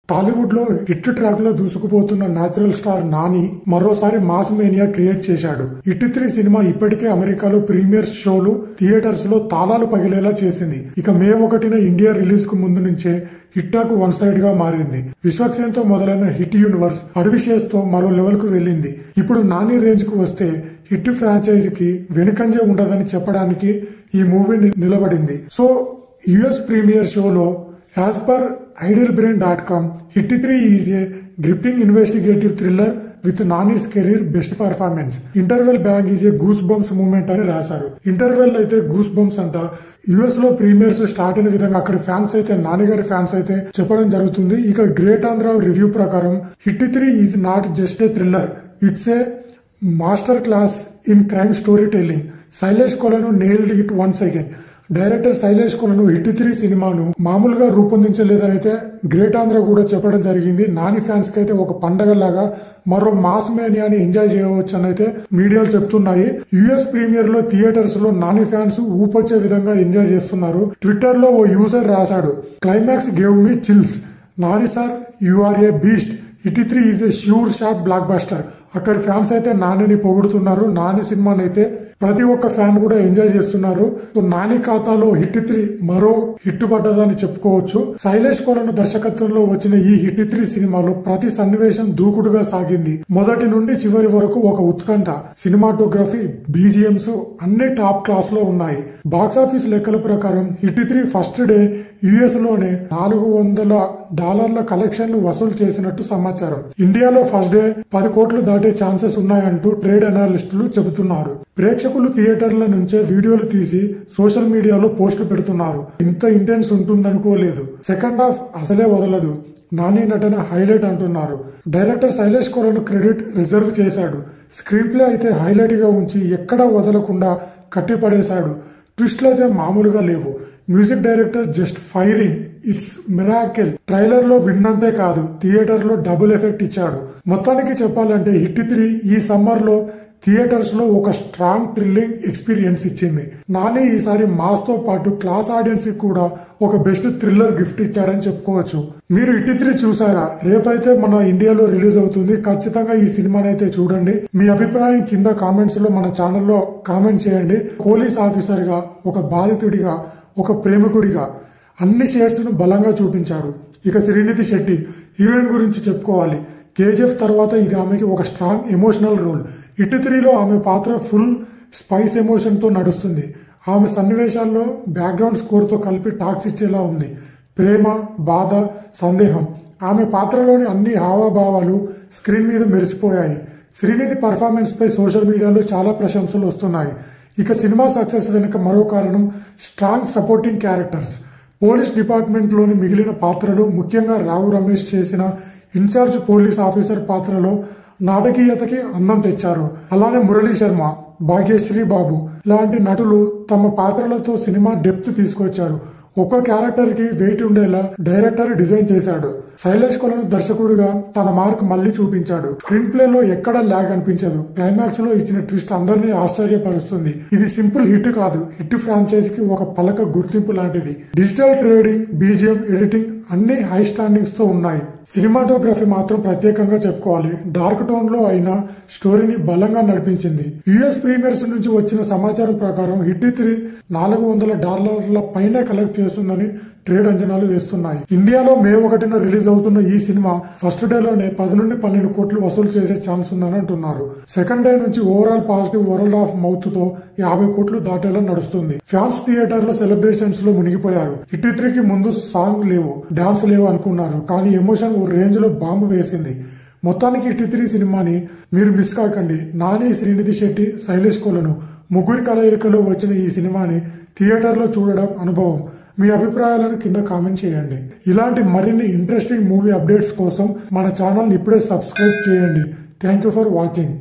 టాలీవుడ్ లో hit track లో దూసుకుపోతున్న natural star Nani మరోసారి మాస్ మేనియా క్రియేట్ చేశాడు. హిట్ 3 సినిమా ఇప్పటికే అమెరికాలో ప్రీమియర్ షోలు థియేటర్స్ లో తాళాలు పగిలేలా చేసింది. ఇక మే 1న ఇండియా రిలీజ్ కు ముందు నుంచే హిట్ టాక్ వన్ సైడ్ గా మారింది. విశ్వక్సేన్ తో మొదలైన హిట్ యూనివర్స్ అడ్విషేస్ తో మరో లెవెల్ కు వెళ్ళింది. ఇప్పుడు నాని రేంజ్ కు వస్తే హిట్ ఫ్రాంచైజీకి వెనుకంజే ఉండదని చెప్పడానికి ఈ మూవీ నిలబడింది. సో యుఎస్ ప్రీమియర్ షోలో as per idealbrain.com, Hit 3 is a gripping investigative thriller with Nani's career best performance. Interval bang is a goose bumps moment అని రాశారు. ఇంటర్వెల్ అయితే గూస్ బంప్స్ అంట. యుఎస్ లో ప్రీమియర్స్ స్టార్ట్ అయిన విధంగా అక్కడ ఫ్యాన్స్ అయితే నాని గారి ఫ్యాన్స్ అయితే చెప్పడం జరుగుతుంది. ఇక గ్రేట్ ఆంధ్ర రివ్యూ ప్రకారం hit 3 is not just a thriller, it's a master class in crime story telling. Sailesh Kolanu nailed it once again. Director Sailesh Kolanu hit 3 సినిమాను మామూలుగా రూపొందించలేదని అయితే గ్రేట్ ఆంధ్ర కూడా చెప్పడం జరిగింది. నాని ఫ్యాన్స్ కి అయితే ఒక పండగ లాగా మరో మాస్ మేనియాని ఎంజాయ్ చేయవచ్చు అని అయితే మీడియాలు చెప్తున్నాయి. యుఎస్ ప్రీమియర్ లో థియేటర్స్ లో నాని ఫ్యాన్స్ ఊపొచ్చే విధంగా ఎంజాయ్ చేస్తున్నారు. ట్విట్టర్ లో ఓ యూజర్ రాశాడు, climax gave me chills. Nani sir you are a beast. Hit 3 is a sure shot blockbuster. అక్కడ ఫ్యాన్స్ అయితే నానిని పొగుడుతున్నారు. నాని సినిమాని అయితే ప్రతి ఒక్క ఫ్యాన్ కూడా ఎంజాయ్ చేస్తున్నారు. నాని ఖాతాలో హిట్ 3 మరో హిట్ పడ్డదని చెప్పుకోవచ్చు. శైలేష్ కొలను దర్శకత్వంలో వచ్చిన ఈ హిట్ 3 సినిమాలో ప్రతి సన్నివేశం దూకుడుగా సాగింది. మొదటి నుండి చివరి వరకు ఒక ఉత్కంఠ. సినిమాటోగ్రఫీ, బీజిఎంస్ అన్ని టాప్ క్లాస్ లో ఉన్నాయి. బాక్సాఫీస్ లెక్కల ప్రకారం హిట్ 3 ఫస్ట్ డే యుఎస్ లోనే $400 కలెక్షన్లు వసూలు చేసినట్టు సమాచారం. ఇండియాలో ఫస్ట్ డే 10 కోట్లు దాటే ఛాన్సెస్ ఉన్నాయంటూ ట్రేడ్ అనలిస్టులు చెబుతున్నారు. ప్రేక్షకులు థియేటర్ల నుంచే వీడియోలు తీసి సోషల్ మీడియాలో పోస్టులు పెడుతున్నారు. ఇంత ఇంటెన్స్ ఉంటుందనుకోలేదు. సెకండ్ హాఫ్ అసలే వదలదు. నాని నటన హైలైట్ అంటున్నారు. డైరెక్టర్ శైలేష్ కొలను క్రెడిట్ రిజర్వ్ చేశాడు. స్క్రీన్ ప్లే అయితే హైలైట్ గా ఉంచి ఎక్కడా వదలకుండా కట్టిపడేశాడు. ట్విస్ట్లు అయితే మామూలుగా లేవు. Music director just firing, it's miracle. Trailer లో విన్నంతే కాదు, థియేటర్ లో డబుల్ ఎఫెక్ట్ ఇచ్చాడు. మొత్తానికి చెప్పాలంటే హిట్ 3 ఈ సమ్మర్ లో థియేటర్స్ లో ఒక స్ట్రాంగ్ థ్రిల్లింగ్ ఎక్స్పీరియన్స్ ఇచ్చింది. నాని ఈసారి మాస్ తో పాటు క్లాస్ ఆడియన్స్ కి కూడా ఒక బెస్ట్ థ్రిల్లర్ గిఫ్ట్ ఇచ్చాడని చెప్పుకోవచ్చు. మీరు హిట్ 3 చూసారా? రేపైతే మన ఇండియాలో రిలీజ్ అవుతుంది. ఖచ్చితంగా ఈ సినిమాని అయితే చూడండి. మీ అభిప్రాయం కింద కామెంట్స్ లో మన ఛానల్లో కామెంట్ చేయండి. పోలీస్ ఆఫీసర్ గా, ఒక బాధితుడిగా, ఒక ప్రేమికుడిగా అన్ని షేడ్స్ ను బలంగా చూపించాడు. ఇక శ్రీనిధి శెట్టి హీరోయిన్ గురించి చెప్పుకోవాలి. కేజీఎఫ్ తర్వాత ఇది ఆమెకి ఒక స్ట్రాంగ్ ఎమోషనల్ రోల్. హిట్ 3లో ఆమె పాత్ర ఫుల్ స్పైస్ ఎమోషన్ తో నడుస్తుంది. ఆమె సన్నివేశాల్లో బ్యాక్గ్రౌండ్ స్కోర్ తో కలిపి టాక్స్ ఇచ్చేలా ఉంది. ప్రేమ, బాధ, సందేహం, ఆమె పాత్రలోని అన్ని హావభావాలు స్క్రీన్ మీద మెరిసిపోయాయి. శ్రీనిధి పర్ఫార్మెన్స్ పై సోషల్ మీడియాలో చాలా ప్రశంసలు వస్తున్నాయి. ఇక సినిమా సక్సెస్ వెనుక మరో కారణం strong supporting characters. Police department లోని మిగిలిన పాత్రలు, ముఖ్యంగా రావు రమేష్ చేసిన ఇన్ఛార్జ్ పోలీస్ ఆఫీసర్ పాత్రలో నాటకీయతకి అందం తెచ్చారు. అలానే మురళీ శర్మ, భాగ్యశ్రీ బాబు లాంటి నటులు తమ పాత్రలతో సినిమా డెప్త్ తీసుకొచ్చారు. ఒక్కో క్యారెక్టర్ కి వెయిట్ ఉండేలా డైరెక్టర్ డిజైన్ చేశాడు. శైలేష్ కొలను దర్శకుడిగా తన మార్క్ మళ్లీ చూపించాడు. స్క్రీన్ ప్లే లో ఎక్కడా ల్యాగ్ అనిపించదు. క్లైమాక్స్ లో ఇచ్చిన ట్విస్ట్ అందరినీ ఆశ్చర్యపరుస్తుంది. ఇది సింపుల్ హిట్ కాదు, హిట్ ఫ్రాంచైజీకి ఒక పలక గుర్తింపు లాంటిది. డిజిటల్ ట్రేడింగ్, బీజిఎం, ఎడిటింగ్ అన్ని హై స్టాండింగ్స్ తో ఉన్నాయి. సినిమాటోగ్రఫీ మాత్రం ప్రత్యేకంగా చెప్పుకోవాలి. డార్క్ టోన్ లో అయినా స్టోరీని బలంగా నడిపించింది. యుఎస్ ప్రీమియర్స్ నుంచి వచ్చిన సమాచారం ప్రకారం హిట్ 3 $400 పైనే కలెక్ట్ చేస్తుందని ట్రేడ్ అంచనాలు వేస్తున్నాయి. ఇండియాలో మే 1న రిలీజ్ అవుతున్న ఈ సినిమా ఫస్ట్ డే లోనే 10 నుండి 12 కోట్లు వసూలు చేసే ఛాన్స్ ఉందని అంటున్నారు. సెకండ్ డే నుంచి overall positive world of mouth తో 50 కోట్లు దాటేలా నడుస్తుంది. ఫ్యాన్స్ థియేటర్ లో సెలబ్రేషన్స్ లో మునిగిపోయారు. హిట్ 3కి ముందు సాంగ్ లేవు, డాన్స్ లేవు అనుకున్నారు. కానీ ఎమోషన్ ఓ రేంజ్ లో బాంబు వేసింది. మొత్తానికి హిట్ 3 సినిమాని మీరు మిస్ కాకండి. నాని, శ్రీనిధి శెట్టి, శైలేష్ కొలను ముగ్గురి కలయికలో వచ్చిన ఈ సినిమాని థియేటర్ లో చూడడం అనుభవం. మీ అభిప్రాయాలను కింద కామెంట్ చేయండి. ఇలాంటి మరిన్ని ఇంట్రెస్టింగ్ మూవీ అప్డేట్స్ కోసం మన ఛానల్ ఇప్పుడే సబ్స్క్రైబ్ చేయండి. Thank you for watching.